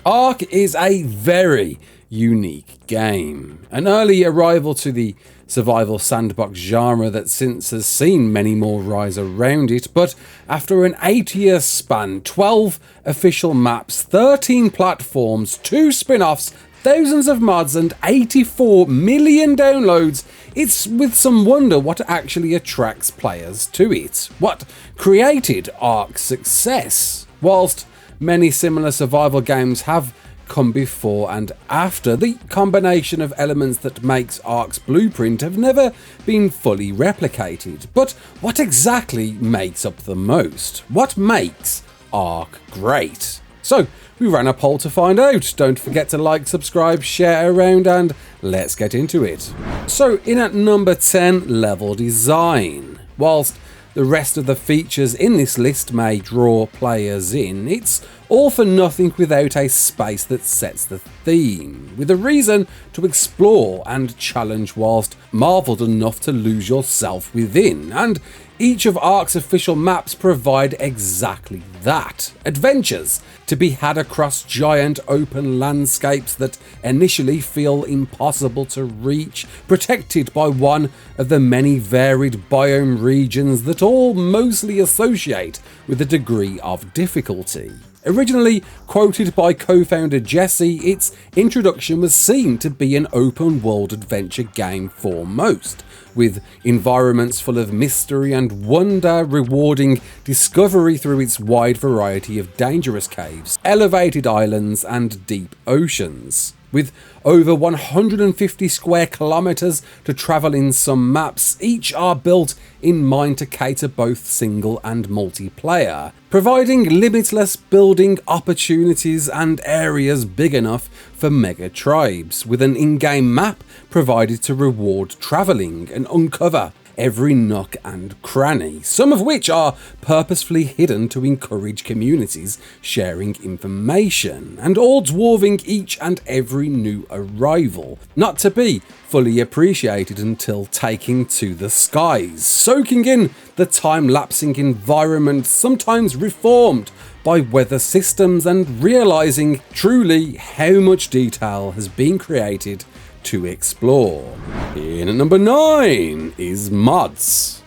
ARK is a very unique game, an early arrival to the survival sandbox genre that since has seen many more rise around it, but after an 8-year span, 12 official maps, 13 platforms, 2 spin-offs, thousands of mods and 84 million downloads, it's with some wonder what actually attracts players to it. What created ARK's success? Whilst many similar survival games have come before and after, the combination of elements that makes ARK's blueprint have never been fully replicated. But what exactly makes up the most? What makes ARK great? So we ran a poll to find out. Don't forget to like, subscribe, share around, and let's get into it. So in at number 10, level design. Whilst the rest of the features in this list may draw players in, it's all for nothing without a space that sets the theme, with a reason to explore and challenge whilst marvelled enough to lose yourself within, and each of ARK's official maps provide exactly that. Adventures to be had across giant open landscapes that initially feel impossible to reach, protected by one of the many varied biome regions that all mostly associate with a degree of difficulty. Originally quoted by co-founder Jesse, its introduction was seen to be an open-world adventure game for most, with environments full of mystery and wonder, rewarding discovery through its wide variety of dangerous caves, elevated islands, and deep oceans. With over 150 square kilometers to travel in some maps, each are built in mind to cater both single and multiplayer, providing limitless building opportunities and areas big enough for mega tribes, with an in-game map provided to reward travelling and uncover every nook and cranny, some of which are purposefully hidden to encourage communities sharing information, and all dwarving each and every new arrival, not to be fully appreciated until taking to the skies, soaking in the time-lapsing environment, sometimes reformed by weather systems, and realising truly how much detail has been created to explore. In at number 9 is mods.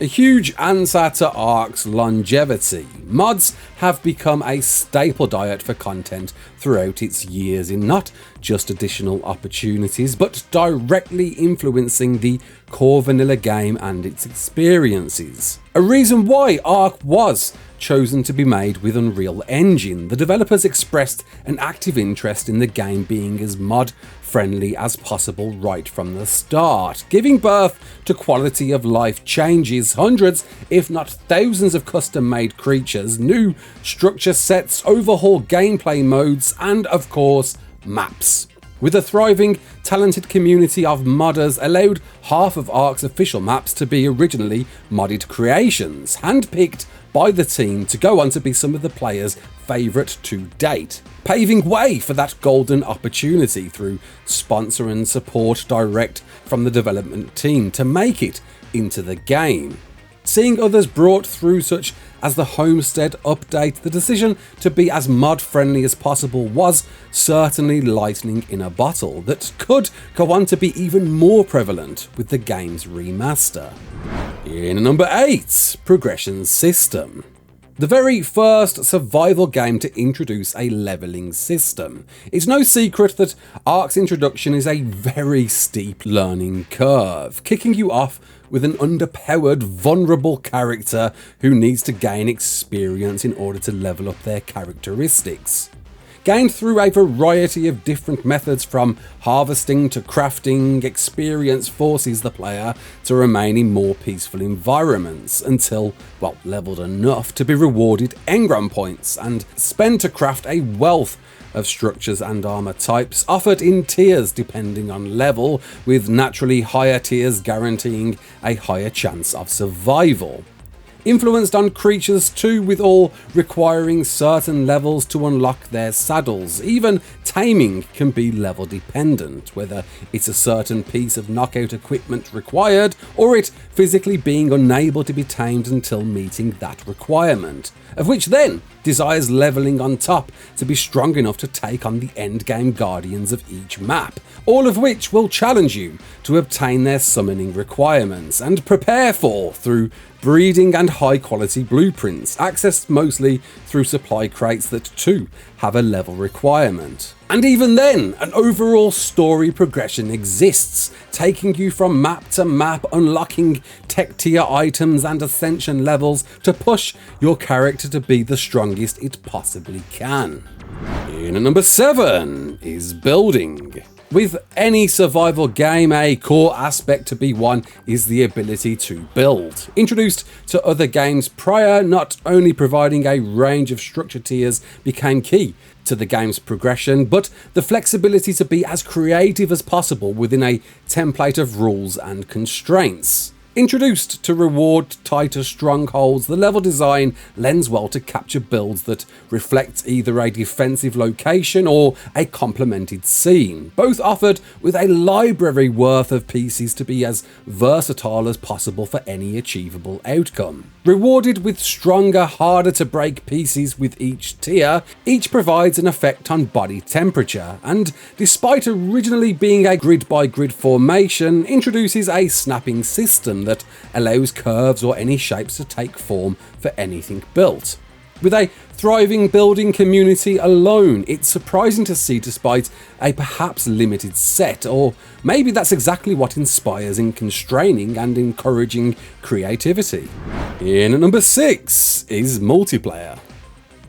A huge answer to ARK's longevity, mods have become a staple diet for content throughout its years in not just additional opportunities, but directly influencing the core vanilla game and its experiences. A reason why ARK was chosen to be made with Unreal Engine, the developers expressed an active interest in the game being as mod friendly as possible right from the start, giving birth to quality of life changes, hundreds if not thousands of custom made creatures, new structure sets, overhaul gameplay modes, and of course maps. With a thriving, talented community of modders allowed half of ARK's official maps to be originally modded creations, handpicked by the team to go on to be some of the players' favourite to date, paving way for that golden opportunity through sponsor and support direct from the development team to make it into the game. Seeing others brought through, such as the Homestead update, the decision to be as mod friendly as possible was certainly lightning in a bottle that could go on to be even more prevalent with the game's remaster. In number 8, progression system. The very first survival game to introduce a levelling system. It's no secret that ARK's introduction is a very steep learning curve, kicking you off with an underpowered, vulnerable character who needs to gain experience in order to level up their characteristics. Gained through a variety of different methods from harvesting to crafting, experience forces the player to remain in more peaceful environments until, well, leveled enough to be rewarded engram points and spend to craft a wealth of structures and armor types offered in tiers depending on level, with naturally higher tiers guaranteeing a higher chance of survival. influenced on creatures too, with all requiring certain levels to unlock their saddles. Even taming can be level dependent, whether it's a certain piece of knockout equipment required or it physically being unable to be tamed until meeting that requirement, of which then desires leveling on top to be strong enough to take on the endgame guardians of each map, all of which will challenge you to obtain their summoning requirements and prepare for through breeding and high quality blueprints, accessed mostly through supply crates that too have a level requirement. And even then, an overall story progression exists, taking you from map to map, unlocking tech tier items and ascension levels to push your character to be the strongest it possibly can. In at number 7 is building. With any survival game, a core aspect to be won is the ability to build. Introduced to other games prior, not only providing a range of structure tiers became key to the game's progression, but the flexibility to be as creative as possible within a template of rules and constraints. Introduced to reward tighter strongholds, the level design lends well to capture builds that reflect either a defensive location or a complemented scene, both offered with a library worth of pieces to be as versatile as possible for any achievable outcome. Rewarded with stronger, harder to break pieces with each tier, each provides an effect on body temperature, and despite originally being a grid by grid formation, introduces a snapping system that allows curves or any shapes to take form for anything built. With a thriving building community alone, it's surprising to see despite a perhaps limited set, or maybe that's exactly what inspires in constraining and encouraging creativity. In at number 6 is multiplayer.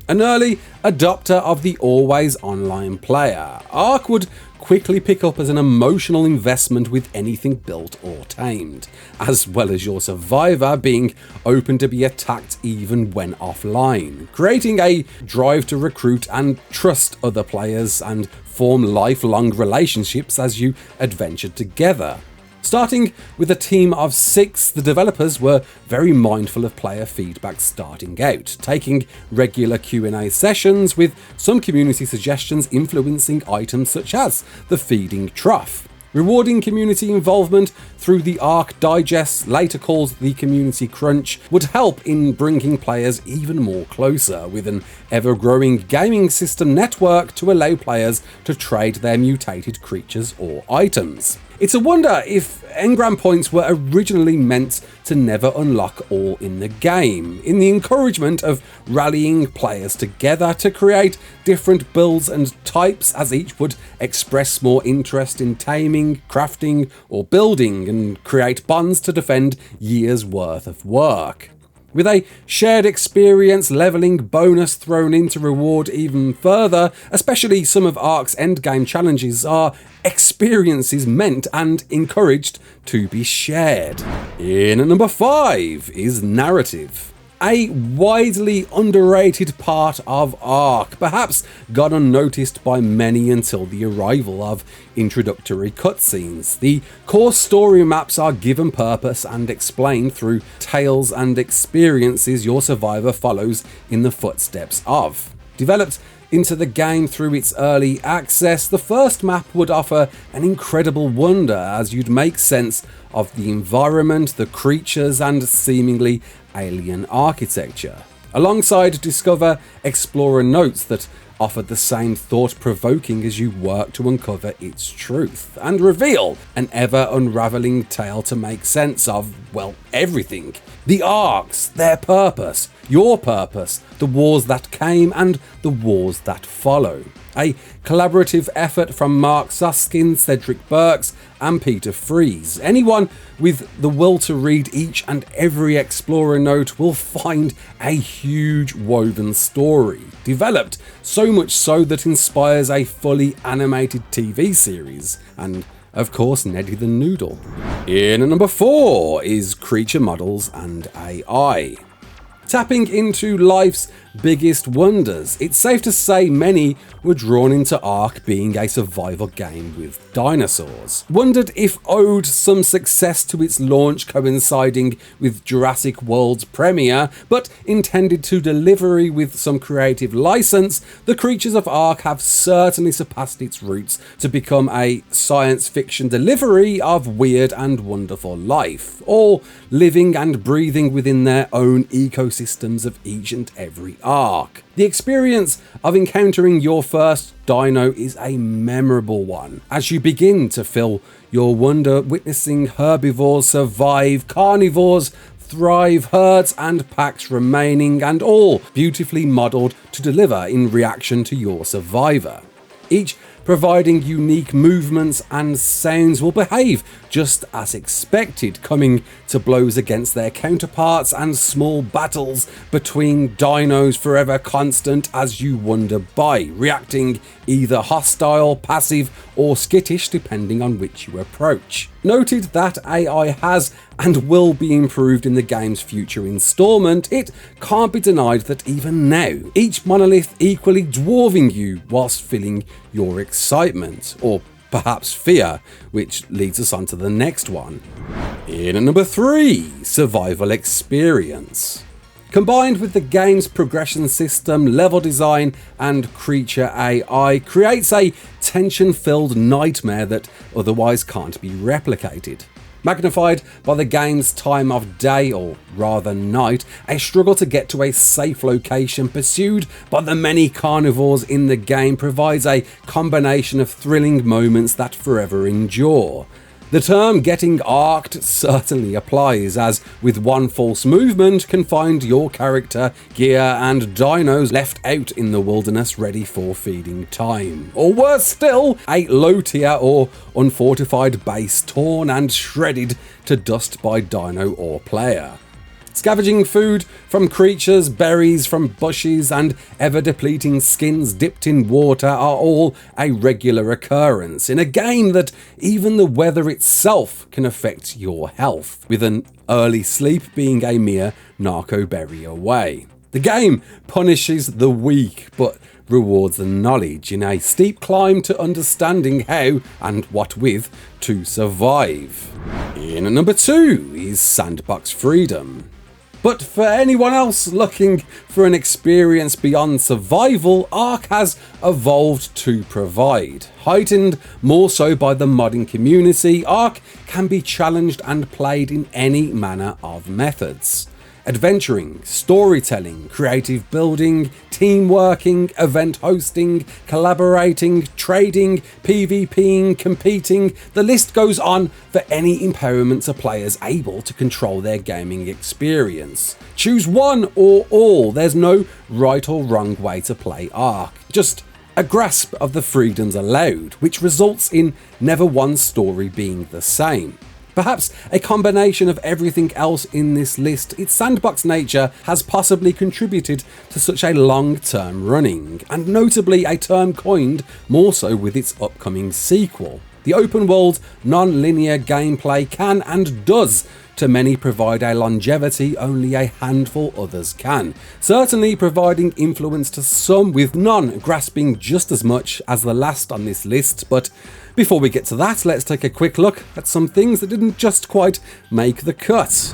An early adopter of the always online player, ARK would quickly pick up as an emotional investment with anything built or tamed, as well as your survivor being open to be attacked even when offline, creating a drive to recruit and trust other players and form lifelong relationships as you adventure together. Starting with a team of 6, the developers were very mindful of player feedback starting out, taking regular Q&A sessions with some community suggestions influencing items such as the feeding trough. Rewarding community involvement through the ARK Digest, later called the Community Crunch, would help in bringing players even more closer, with an ever-growing gaming system network to allow players to trade their mutated creatures or items. It's a wonder if engram points were originally meant to never unlock all in the game, in the encouragement of rallying players together to create different builds and types, as each would express more interest in taming, crafting or building, and create bonds to defend years worth of work. With a shared experience leveling bonus thrown in to reward even further, especially some of ARK's endgame challenges are experiences meant and encouraged to be shared. In at number 5 is narrative. A widely underrated part of ARK, perhaps gone unnoticed by many until the arrival of introductory cutscenes. The core story maps are given purpose and explained through tales and experiences your survivor follows in the footsteps of. Developed into the game through its early access, the first map would offer an incredible wonder as you'd make sense of the environment, the creatures, and seemingly alien architecture. Alongside discover explorer notes that offered the same thought-provoking as you work to uncover its truth, and reveal an ever-unravelling tale to make sense of, well, everything. The arcs, their purpose, your purpose, the wars that came and the wars that follow. A collaborative effort from Mark Susskind, Cedric Burks and Peter Fries. Anyone with the will to read each and every Explorer note will find a huge woven story, developed so much so that inspires a fully animated TV series, and of course Neddy the Noodle. In at number 4 is creature models and AI. tapping into life's biggest wonders. It's safe to say many were drawn into ARK being a survival game with dinosaurs. Wondered if owed some success to its launch coinciding with Jurassic World's premiere, but intended to delivery with some creative license, the creatures of ARK have certainly surpassed its roots to become a science fiction delivery of weird and wonderful life, all living and breathing within their own ecosystems of each and every ARK. The experience of encountering your first dino is a memorable one, as you begin to feel your wonder witnessing herbivores survive, carnivores thrive, herds and packs remaining, and all beautifully modelled to deliver in reaction to your survivor. Each providing unique movements and sounds will behave just as expected, coming to blows against their counterparts and small battles between dinos forever constant as you wander by, reacting either hostile, passive or skittish depending on which you approach. Noted that AI has and will be improved in the game's future installment, it can't be denied that even now, each monolith equally dwarfing you whilst filling your excitement, or perhaps fear, which leads us on to the next one. In at number 3, survival experience. Combined with the game's progression system, level design and creature AI, creates a tension-filled nightmare that otherwise can't be replicated. Magnified by the game's time of day, or rather night, a struggle to get to a safe location pursued by the many carnivores in the game provides a combination of thrilling moments that forever endure. The term getting arked certainly applies, as with one false movement can find your character, gear and dinos left out in the wilderness ready for feeding time. Or worse still, a low tier or unfortified base torn and shredded to dust by dino or player. Scavenging food from creatures, berries from bushes and ever-depleting skins dipped in water are all a regular occurrence in a game that even the weather itself can affect your health, with an early sleep being a mere narco berry away. The game punishes the weak but rewards the knowledge in a steep climb to understanding how and what with to survive. In at number 2 is Sandbox Freedom. But for anyone else looking for an experience beyond survival, ARK has evolved to provide. Heightened more so by the modding community, ARK can be challenged and played in any manner of methods. Adventuring, storytelling, creative building, team working, event hosting, collaborating, trading, PvPing, competing, the list goes on for any empowerment to players able to control their gaming experience. Choose one or all, there's no right or wrong way to play ARK, just a grasp of the freedoms allowed, which results in never one story being the same. Perhaps a combination of everything else in this list, its sandbox nature has possibly contributed to such a long-term running, and notably a term coined more so with its upcoming sequel. The open world, non-linear gameplay can and does to many provide a longevity only a handful others can, certainly providing influence to some, with none grasping just as much as the last on this list. But before we get to that, let's take a quick look at some things that didn't just quite make the cut.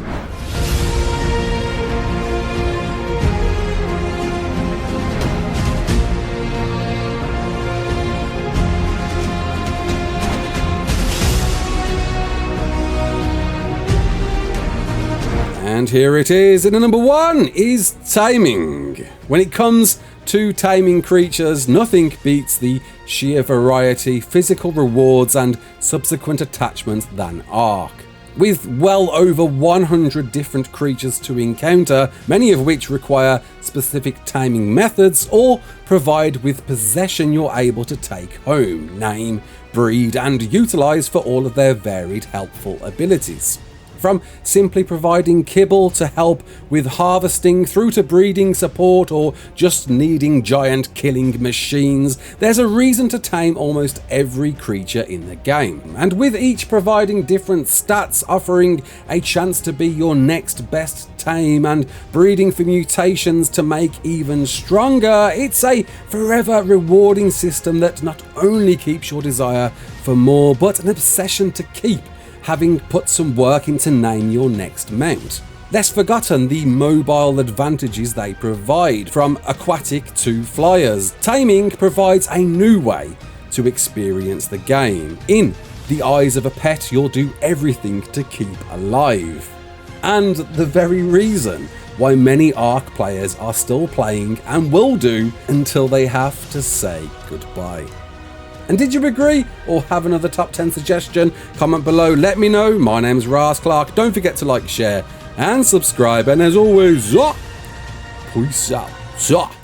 And here it is, and the number 1 is taming. When it comes to taming creatures, nothing beats the sheer variety, physical rewards and subsequent attachments than ARK. With well over 100 different creatures to encounter, many of which require specific taming methods or provide with possession you're able to take home, name, breed and utilise for all of their varied helpful abilities. From simply providing kibble to help with harvesting, through to breeding support, or just needing giant killing machines, there's a reason to tame almost every creature in the game. And with each providing different stats, offering a chance to be your next best tame, and breeding for mutations to make even stronger, it's a forever rewarding system that not only keeps your desire for more, but an obsession to keep, having put some work into name your next mount. Less forgotten the mobile advantages they provide, from aquatic to flyers. Taming provides a new way to experience the game. In the eyes of a pet, you'll do everything to keep alive. And the very reason why many ARK players are still playing and will do until they have to say goodbye. And did you agree or have another top 10 suggestion? Comment below, let me know. My name's Raasclark. Don't forget to like, share and subscribe. And as always, peace out.